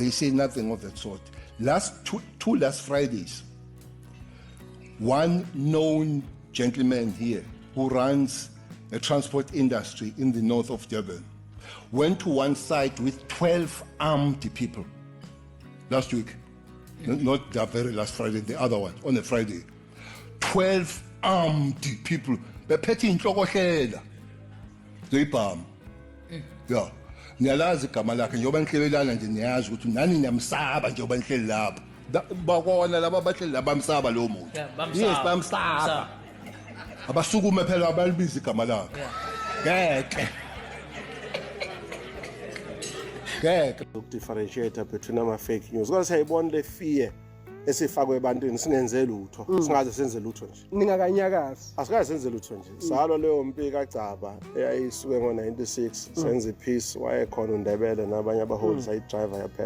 They say nothing of that sort. Two last Fridays, one known gentleman here who runs a transport industry in the north of Durban went to one site with 12 armed people last week. Not the very last Friday, the other one, on a Friday. 12 armed people. Bephethe inhloko hlela. Zoyibhama. Yeah. Niyalazi igama lakhe njengoba nihlelelana nje niyazi ukuthi nani niyamsaba njengoba nihleli lapha. Bakona laba bahleli laba bamsaba lo muntu. Yes, bamsaba. Abasukume phela abalibiza igama lakhe. Ngeke. Ukudifferentiate between ama-fake news. Kodwa siyayibona le fear esifakwe ebantwini singenze lutho. Singaze senze lutho nje. Ningakanyakazi. Asikaze senze lutho nje. Salwa leyo mpi kaGcaba eyayisuke ngo-96 senze ipeace wayekhona uNdebele nabanye abaholi sayidriver yaphela.